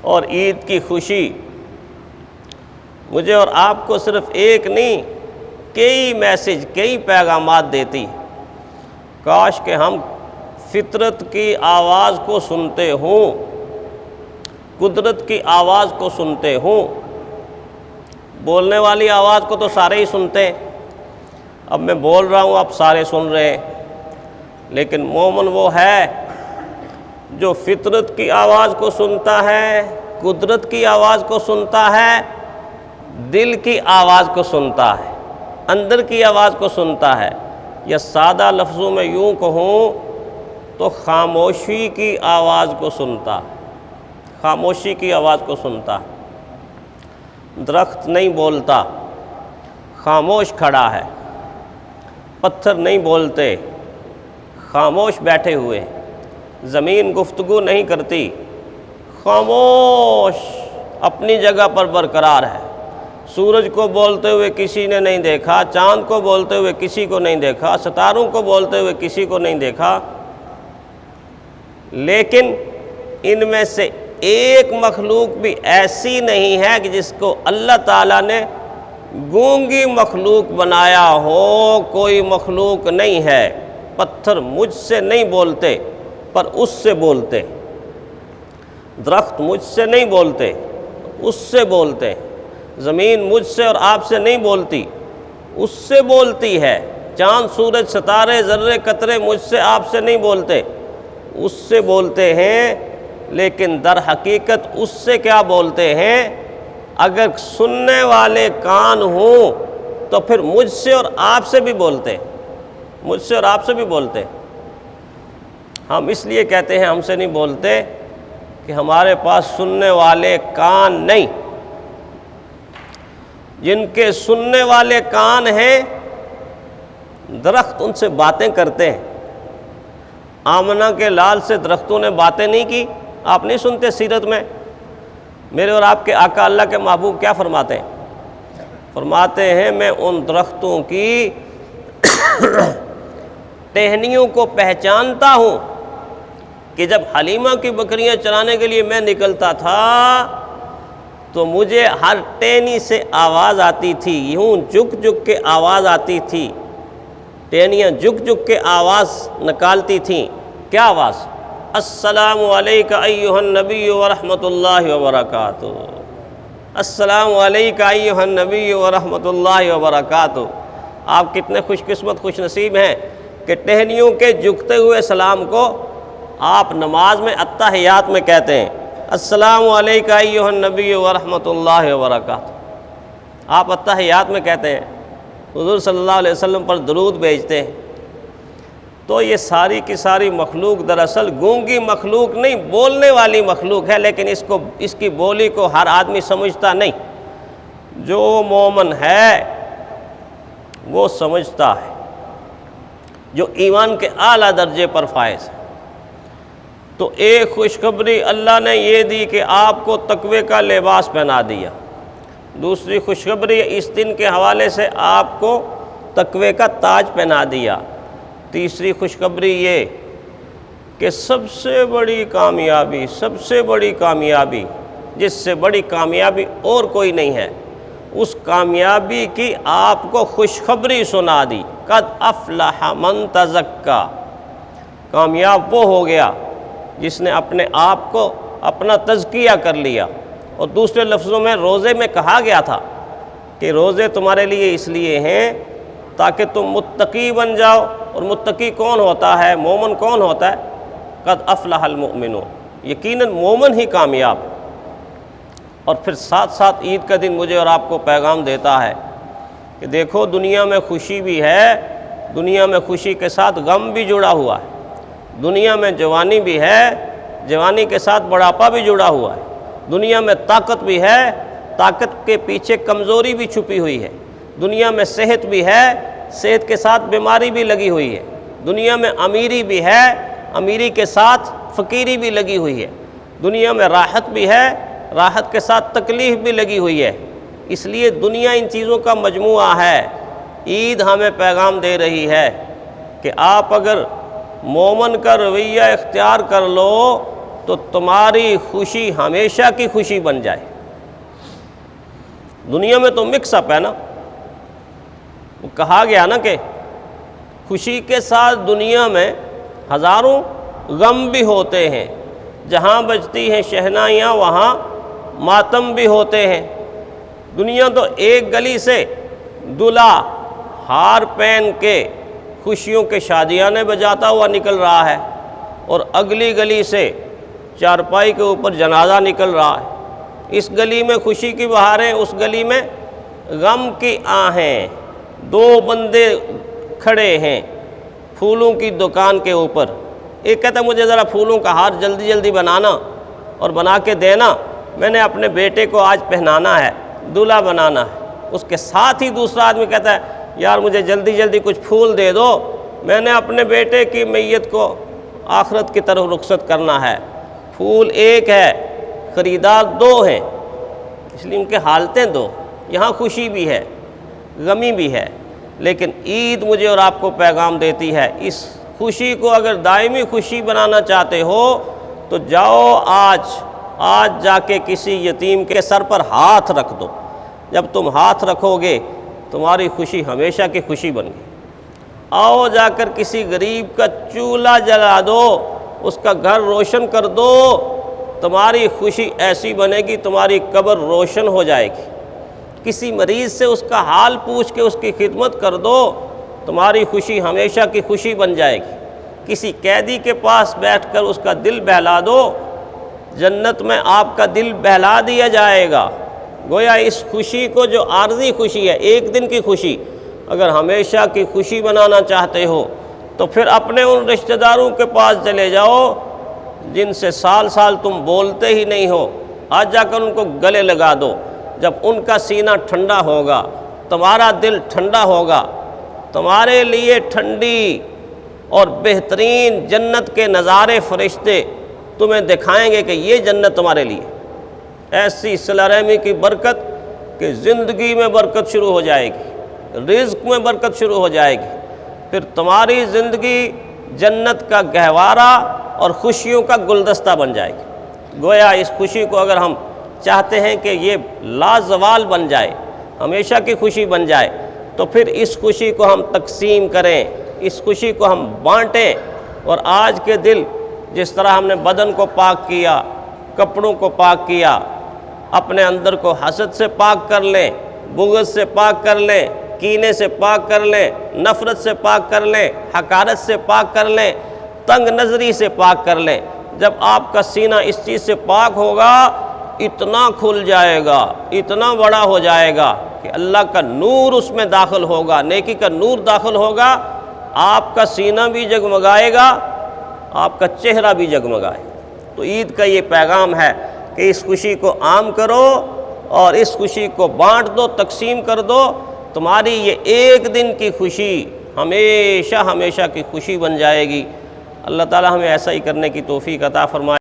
اور عید کی خوشی مجھے اور آپ کو صرف ایک نہیں کئی میسج، کئی پیغامات دیتی۔ کاش کہ ہم فطرت کی آواز کو سنتے ہوں، قدرت کی آواز کو سنتے ہوں۔ بولنے والی آواز کو تو سارے ہی سنتے ہیں، اب میں بول رہا ہوں آپ سارے سن رہے ہیں، لیکن مومن وہ ہے جو فطرت کی آواز کو سنتا ہے، قدرت کی آواز کو سنتا ہے، دل کی آواز کو سنتا ہے، اندر کی آواز کو سنتا ہے، یا سادہ لفظوں میں یوں کہوں تو خاموشی کی آواز کو سنتا ہے، خاموشی کی آواز کو سنتا ہے۔ درخت نہیں بولتا، خاموش کھڑا ہے، پتھر نہیں بولتے، خاموش بیٹھے ہوئے، زمین گفتگو نہیں کرتی، خاموش اپنی جگہ پر برقرار ہے۔ سورج کو بولتے ہوئے کسی نے نہیں دیکھا، چاند کو بولتے ہوئے کسی کو نہیں دیکھا، ستاروں کو بولتے ہوئے کسی کو نہیں دیکھا، لیکن ان میں سے ایک مخلوق بھی ایسی نہیں ہے کہ جس کو اللہ تعالیٰ نے گونگی مخلوق بنایا ہو۔ کوئی مخلوق نہیں ہے۔ پتھر مجھ سے نہیں بولتے پر اس سے بولتے، درخت مجھ سے نہیں بولتے اس سے بولتے، زمین مجھ سے اور آپ سے نہیں بولتی اس سے بولتی ہے، چاند سورج ستارے ذرے قطرے مجھ سے آپ سے نہیں بولتے اس سے بولتے ہیں، لیکن در حقیقت اس سے کیا بولتے ہیں؟ اگر سننے والے کان ہوں تو پھر مجھ سے اور آپ سے بھی بولتے، مجھ سے اور آپ سے بھی بولتے۔ ہم اس لیے کہتے ہیں ہم سے نہیں بولتے کہ ہمارے پاس سننے والے کان نہیں۔ جن کے سننے والے کان ہیں درخت ان سے باتیں کرتے ہیں۔ آمنہ کے لال سے درختوں نے باتیں نہیں کی، آپ نہیں سنتے سیرت میں؟ میرے اور آپ کے آقا اللہ کے محبوب کیا فرماتے ہیں؟ فرماتے ہیں میں ان درختوں کی ٹہنیوں کو پہچانتا ہوں کہ جب حلیمہ کی بکریاں چرانے کے لیے میں نکلتا تھا تو مجھے ہر ٹہنی سے آواز آتی تھی، یوں جھک جھک کے آواز آتی تھی، ٹہنیاں جھک جھک کے آواز نکالتی تھیں۔ کیا آواز؟ السلام علیکہ ایہا النبی ورحمۃ اللہ وبرکاتہ، السلام علیکہ ایہا النبی ورحمۃ اللہ وبرکاتہ۔ آپ کتنے خوش قسمت خوش نصیب ہیں کہ ٹہنیوں کے جھکتے ہوئے سلام کو آپ نماز میں التحیات میں کہتے ہیں، السلام علیکہ ایہا النبی ورحمۃ اللہ وبرکاتہ۔ آپ التحیات میں کہتے ہیں، حضور صلی اللہ علیہ وسلم پر درود بھیجتے ہیں۔ تو یہ ساری کی ساری مخلوق دراصل گونگی مخلوق نہیں، بولنے والی مخلوق ہے، لیکن اس کی بولی کو ہر آدمی سمجھتا نہیں۔ جو مومن ہے وہ سمجھتا ہے، جو ایمان کے اعلیٰ درجے پر فائز ہے۔ تو ایک خوشخبری اللہ نے یہ دی کہ آپ کو تقوی کا لباس پہنا دیا۔ دوسری خوشخبری اس دن کے حوالے سے آپ کو تقوی کا تاج پہنا دیا۔ تیسری خوشخبری یہ کہ سب سے بڑی کامیابی، سب سے بڑی کامیابی، جس سے بڑی کامیابی اور کوئی نہیں ہے، اس کامیابی کی آپ کو خوشخبری سنا دی۔ قد افلح من تزکا، کامیاب وہ ہو گیا جس نے اپنے آپ کو اپنا تزکیہ کر لیا۔ اور دوسرے لفظوں میں روزے میں کہا گیا تھا کہ روزے تمہارے لیے اس لیے ہیں تاکہ تم متقی بن جاؤ، اور متقی کون ہوتا ہے؟ مومن کون ہوتا ہے؟ قد افلح المؤمنون، یقیناً مومن ہی کامیاب۔ اور پھر ساتھ ساتھ عید کا دن مجھے اور آپ کو پیغام دیتا ہے کہ دیکھو دنیا میں خوشی بھی ہے، دنیا میں خوشی کے ساتھ غم بھی جڑا ہوا ہے، دنیا میں جوانی بھی ہے، جوانی کے ساتھ بڑھاپا بھی جڑا ہوا ہے، دنیا میں طاقت بھی ہے، طاقت کے پیچھے کمزوری بھی چھپی ہوئی ہے، دنیا میں صحت بھی ہے، صحت کے ساتھ بیماری بھی لگی ہوئی ہے، دنیا میں امیری بھی ہے، امیری کے ساتھ فقیری بھی لگی ہوئی ہے، دنیا میں راحت بھی ہے، راحت کے ساتھ تکلیف بھی لگی ہوئی ہے۔ اس لیے دنیا ان چیزوں کا مجموعہ ہے۔ عید ہمیں پیغام دے رہی ہے کہ آپ اگر مومن کا رویہ اختیار کر لو تو تمہاری خوشی ہمیشہ کی خوشی بن جائے۔ دنیا میں تو مکس اپ ہے نا، کہا گیا نا کہ خوشی کے ساتھ دنیا میں ہزاروں غم بھی ہوتے ہیں، جہاں بجتی ہیں شہنائیاں وہاں ماتم بھی ہوتے ہیں۔ دنیا تو ایک گلی سے دلہا ہار پہن کے خوشیوں کے شادیانے بجاتا ہوا نکل رہا ہے، اور اگلی گلی سے چارپائی کے اوپر جنازہ نکل رہا ہے۔ اس گلی میں خوشی کی بہاریں، اس گلی میں غم کی آہیں۔ دو بندے کھڑے ہیں پھولوں کی دکان کے اوپر، ایک کہتا ہے مجھے ذرا پھولوں کا ہار جلدی جلدی بنانا اور بنا کے دینا، میں نے اپنے بیٹے کو آج پہنانا ہے، دولہا بنانا ہے۔ اس کے ساتھ ہی دوسرا آدمی کہتا ہے یار مجھے جلدی جلدی کچھ پھول دے دو، میں نے اپنے بیٹے کی میت کو آخرت کی طرف رخصت کرنا ہے۔ پھول ایک ہے، خریدار دو ہیں، اس لیے ان کے حالتیں دو۔ یہاں خوشی بھی ہے، غمی بھی ہے، لیکن عید مجھے اور آپ کو پیغام دیتی ہے، اس خوشی کو اگر دائمی خوشی بنانا چاہتے ہو تو جاؤ آج جا کے کسی یتیم کے سر پر ہاتھ رکھ دو۔ جب تم ہاتھ رکھو گے تمہاری خوشی ہمیشہ کی خوشی بن گئی۔ آؤ جا کر کسی غریب کا چولہا جلا دو، اس کا گھر روشن کر دو، تمہاری خوشی ایسی بنے گی تمہاری قبر روشن ہو جائے گی۔ کسی مریض سے اس کا حال پوچھ کے اس کی خدمت کر دو، تمہاری خوشی ہمیشہ کی خوشی بن جائے گی۔ کسی قیدی کے پاس بیٹھ کر اس کا دل بہلا دو، جنت میں آپ کا دل بہلا دیا جائے گا۔ گویا اس خوشی کو جو عارضی خوشی ہے، ایک دن کی خوشی، اگر ہمیشہ کی خوشی بنانا چاہتے ہو تو پھر اپنے ان رشتہ داروں کے پاس چلے جاؤ جن سے سال سال تم بولتے ہی نہیں ہو، آج جا کر ان کو گلے لگا دو۔ جب ان کا سینہ ٹھنڈا ہوگا تمہارا دل ٹھنڈا ہوگا، تمہارے لیے ٹھنڈی اور بہترین جنت کے نظارے فرشتے تمہیں دکھائیں گے کہ یہ جنت تمہارے لیے۔ ایسی صلہ رحمی کی برکت کہ زندگی میں برکت شروع ہو جائے گی، رزق میں برکت شروع ہو جائے گی، پھر تمہاری زندگی جنت کا گہوارہ اور خوشیوں کا گلدستہ بن جائے گی۔ گویا اس خوشی کو اگر ہم چاہتے ہیں کہ یہ لازوال بن جائے، ہمیشہ کی خوشی بن جائے، تو پھر اس خوشی کو ہم تقسیم کریں، اس خوشی کو ہم بانٹیں، اور آج کے دل جس طرح ہم نے بدن کو پاک کیا، کپڑوں کو پاک کیا، اپنے اندر کو حسد سے پاک کر لیں، بغض سے پاک کر لیں، کینے سے پاک کر لیں، نفرت سے پاک کر لیں، حقارت سے پاک کر لیں، تنگ نظری سے پاک کر لیں۔ جب آپ کا سینہ اس چیز سے پاک ہوگا اتنا کھل جائے گا، اتنا بڑا ہو جائے گا کہ اللہ کا نور اس میں داخل ہوگا، نیکی کا نور داخل ہوگا، آپ کا سینہ بھی جگمگائے گا، آپ کا چہرہ بھی جگمگائے۔ تو عید کا یہ پیغام ہے کہ اس خوشی کو عام کرو اور اس خوشی کو بانٹ دو، تقسیم کر دو، تمہاری یہ ایک دن کی خوشی ہمیشہ ہمیشہ کی خوشی بن جائے گی۔ اللہ تعالی ہمیں ایسا ہی کرنے کی توفیق عطا فرمائے۔